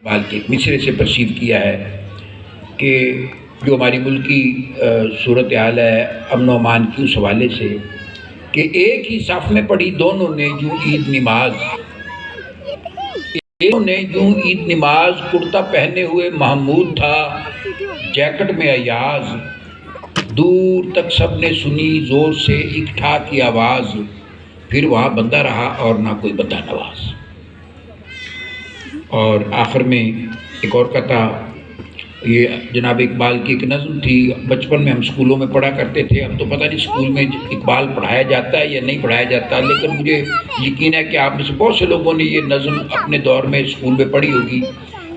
اقبال کے مصرے سے پرسیو کیا ہے کہ جو ہماری ملکی صورتحال ہے امن و امان کی اس حوالے سے کہ ایک ہی صف میں پڑھی دونوں نے یوں عید نماز، ایک نے یوں عید نماز، کرتا پہنے ہوئے محمود تھا جیکٹ میں ایاز، دور تک سب نے سنی زور سے ایک ٹھا کی آواز، پھر وہاں بندہ رہا اور نہ کوئی بندہ نواز۔ اور آخر میں ایک اور قطع، یہ جناب اقبال کی ایک نظم تھی، بچپن میں ہم اسکولوں میں پڑھا کرتے تھے، اب تو پتہ نہیں اسکول میں اقبال پڑھایا جاتا ہے یا نہیں پڑھایا جاتا، لیکن مجھے یقین ہے کہ آپ میں سے بہت سے لوگوں نے یہ نظم اپنے دور میں اسکول میں پڑھی ہوگی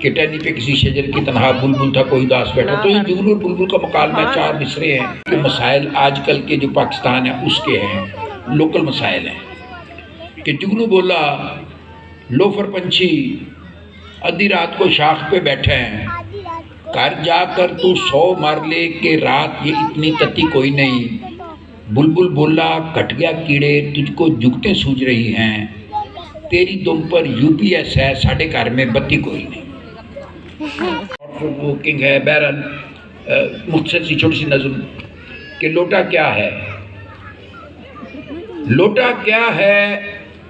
کہ ٹہنی پہ کسی شجر کی تنہا بلبل تھا کوئی اداس بیٹھا۔ تو یہ جگنو اور بلبل کا مکالمہ 4 مصرے ہیں کہ مسائل آج کل کے جو پاکستان ہے اس کے ہیں، لوکل مسائل ہیں کہ جگنو بولا لوفر پنچھی ادھی رات کو شاخ پہ بیٹھے ہیں، گھر جا کر تو 100 مار لے کہ رات یہ اتنی تتی کوئی نہیں، بلبل بولا کٹ گیا کیڑے تجھ کو جگتیں سوج رہی ہیں، تیری دم پر UPS ہے ساڑھے گھر میں بتی کوئی نہیں۔ ووکنگ ہے، بہرحال مختصر سی چھوٹی سی نظم کہ لوٹا کیا ہے، لوٹا کیا ہے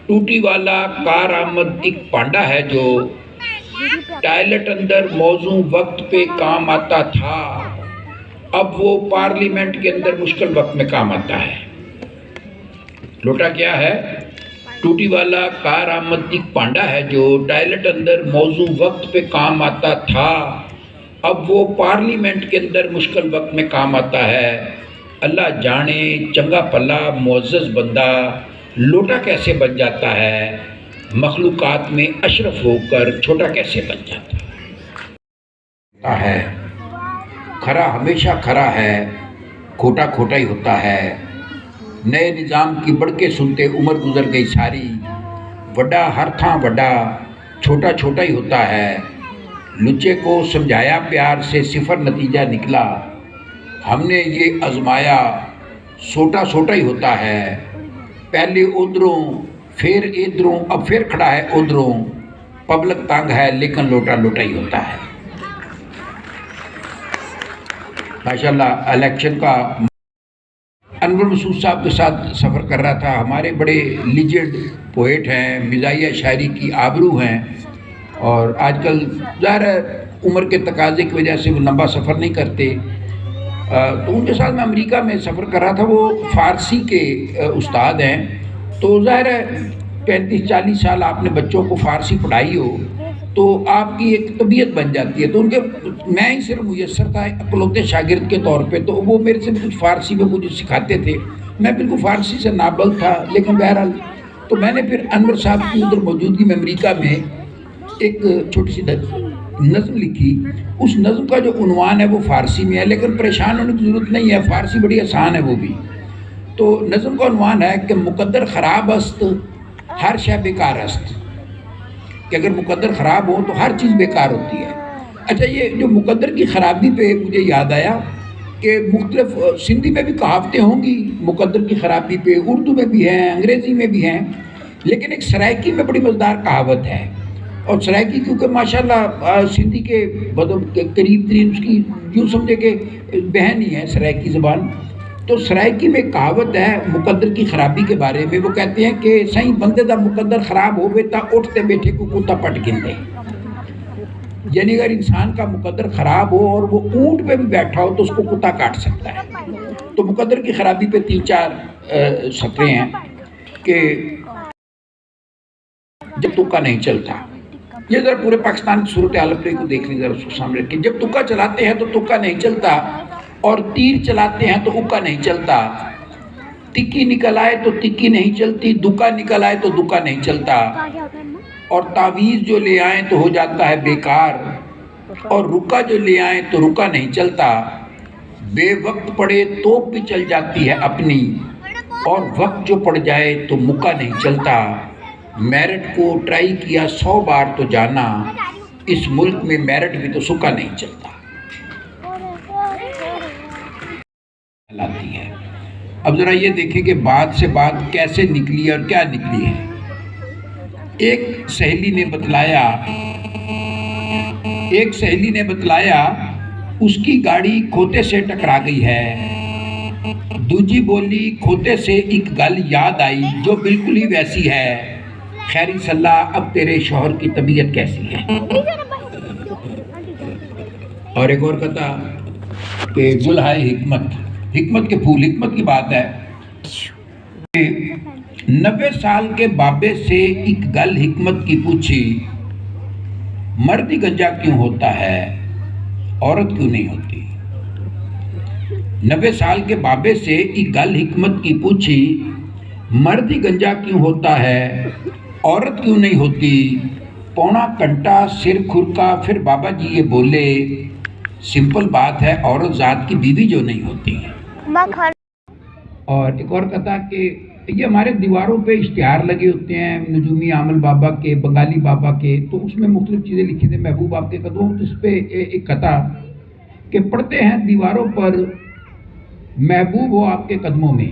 ٹوٹی والا کار آمد ایک پانڈا ہے جو ٹائلٹ اندر موزوں وقت پہ کام آتا تھا، اب وہ پارلیمنٹ کے اندر مشکل وقت میں کام آتا ہے۔ لوٹا کیا ہے ٹوٹی والا کار آمد ایک پانڈا ہے جو ٹائلٹ اندر موزوں وقت پہ کام آتا تھا، اب وہ پارلیمنٹ کے اندر مشکل وقت میں کام آتا ہے۔ اللہ جانے چنگا پلا معزز بندہ لوٹا کیسے بن جاتا ہے، مخلوقات میں اشرف ہو کر چھوٹا کیسے بن جاتا ہے۔ کھرا ہمیشہ کھرا ہے، کھوٹا کھوٹا ہی ہوتا ہے، نئے نظام کی بڑھ کے سنتے عمر گزر گئی ساری، وڈا ہر تھاں وڈا چھوٹا چھوٹا ہی ہوتا ہے، لچے کو سمجھایا پیار سے صفر نتیجہ نکلا، ہم نے یہ آزمایا سوٹا سوٹا ہی ہوتا ہے، پہلے ادھروں پھر ادھروں اب پھر کھڑا ہے ادھروں، پبلک تنگ ہے لیکن لوٹا لوٹا ہی ہوتا ہے۔ ماشاءاللہ الیکشن کا انور مسعود صاحب کے ساتھ سفر کر رہا تھا، ہمارے بڑے لیجنڈ پوئٹ ہیں، مزاحیہ شاعری کی آبرو ہیں، اور آج کل ظاہر ہے عمر کے تقاضے کی وجہ سے وہ لمبا سفر نہیں کرتے، تو ان کے ساتھ میں امریکہ میں سفر کر رہا تھا، وہ فارسی کے استاد ہیں، تو ظاہر ہے 35-40 سال آپ نے بچوں کو فارسی پڑھائی ہو تو آپ کی ایک طبیعت بن جاتی ہے، تو ان کے میں ہی صرف میسر تھا اکلوتے شاگرد کے طور پہ، تو وہ میرے سے کچھ فارسی میں مجھے سکھاتے تھے، میں بالکل فارسی سے نابلد تھا، لیکن بہرحال تو میں نے پھر انور صاحب کی ادھر موجودگی میں امریکہ میں ایک چھوٹی سی نظم لکھی، اس نظم کا جو عنوان ہے وہ فارسی میں ہے، لیکن پریشان ہونے کی ضرورت نہیں ہے، فارسی بڑی آسان ہے وہ بھی۔ تو نظم کا عنوان ہے کہ مقدر خراب است ہر شے بیکار است، کہ اگر مقدر خراب ہو تو ہر چیز بیکار ہوتی ہے۔ اچھا، یہ جو مقدر کی خرابی پہ مجھے یاد آیا کہ مختلف سندھی میں بھی کہاوتیں ہوں گی مقدر کی خرابی پہ، اردو میں بھی ہیں، انگریزی میں بھی ہیں، لیکن ایک سرائکی میں بڑی مزیدار کہاوت ہے، اور سرائکی کیونکہ ماشاءاللہ سندھی کے قریب ترین اس کی یوں سمجھے کہ بہن ہی ہے سرائکی زبان، تو سرائکی میں کہاوت ہے مقدر کی خرابی کے بارے میں، وہ کہتے ہیں کہ سائیں بندے دا مقدر خراب ہوئے تا اٹھتے بیٹھے کو کتا پٹ گندے، یعنی اگر انسان کا مقدر خراب ہو اور وہ اونٹ پہ بھی بیٹھا ہو تو اس کو کتا کاٹ سکتا ہے۔ تو مقدر کی خرابی پہ 3-4 سطریں ہیں کہ جب تکا نہیں چلتا، یہ ذرا پورے پاکستان کی صورتحال کو دیکھ لیں، ذرا اس کو سامنے رکھیں، جب تکا چلاتے ہیں تو تکا نہیں چلتا، اور تیر چلاتے ہیں تو اکا نہیں چلتا، تکی نکل آئے تو تکی نہیں چلتی، دکا نکل آئے تو دکا نہیں چلتا، اور تعویذ جو لے آئیں تو ہو جاتا ہے بیکار، اور رکا جو لے آئیں تو رکا نہیں چلتا، بے وقت پڑے توپ بھی چل جاتی ہے اپنی، اور وقت جو پڑ جائے تو مکا نہیں چلتا، میرٹ کو ٹرائی کیا 100 بار تو جانا، اس ملک میں میرٹ بھی تو سکا نہیں چلتا۔ ہے اب ذرا یہ دیکھیں کہ بات سے بات کیسے نکلی اور کیا نکلی ہے۔ ایک سہیلی نے بتلایا ایک سہیلی نے بتلایا اس کی گاڑی کھوتے سے ٹکرا گئی ہے، دوجی بولی کھوتے سے ایک گل یاد آئی جو بالکل ہی ویسی ہے، خیری صلاح اب تیرے شوہر کی طبیعت کیسی ہے؟ اور ایک اور کہتا کہ گل ہے حکمت، حکمت کے پھول، حکمت کی بات ہے 90 سال کے بابے سے ایک گل حکمت کی پوچھی، مرد ہی گنجا کیوں ہوتا ہے عورت کیوں نہیں ہوتی؟ 90 سال کے بابے سے ایک گل حکمت کی پوچھی، مرد ہی گنجا کیوں ہوتا ہے عورت کیوں نہیں ہوتی؟ پونا گھنٹہ سر کھرکا، پھر بابا جی یہ بولے سمپل بات ہے، عورت ذات کی بیوی جو نہیں ہوتی۔ اور ایک اور کہتا کہ یہ ہمارے دیواروں پہ اشتہار لگے ہوتے ہیں نجومی عامل بابا کے، بنگالی بابا کے، تو اس میں مختلف چیزیں لکھی تھے، محبوب آپ کے قدموں، تو اس پہ ایک کہتا کہ پڑھتے ہیں دیواروں پر محبوب ہو آپ کے قدموں میں۔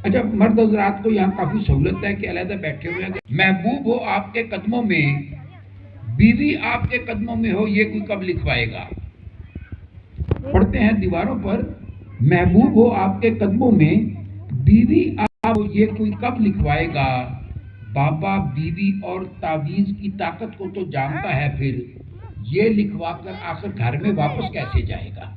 اچھا، مرد حضرات کو یہاں کافی سہولت ہے کہ علیحدہ بیٹھے ہوئے ہیں، محبوب ہو آپ کے قدموں میں، بیوی آپ کے قدموں میں ہو، یہ کوئی کب لکھوائے گا؟ پڑھتے ہیں دیواروں پر محبوب ہو آپ کے قدموں میں، بیوی آپ یہ کوئی کب لکھوائے گا؟ بابا بیوی اور تعویذ کی طاقت کو تو جانتا ہے، پھر یہ لکھوا کر آخر گھر میں واپس کیسے جائے گا؟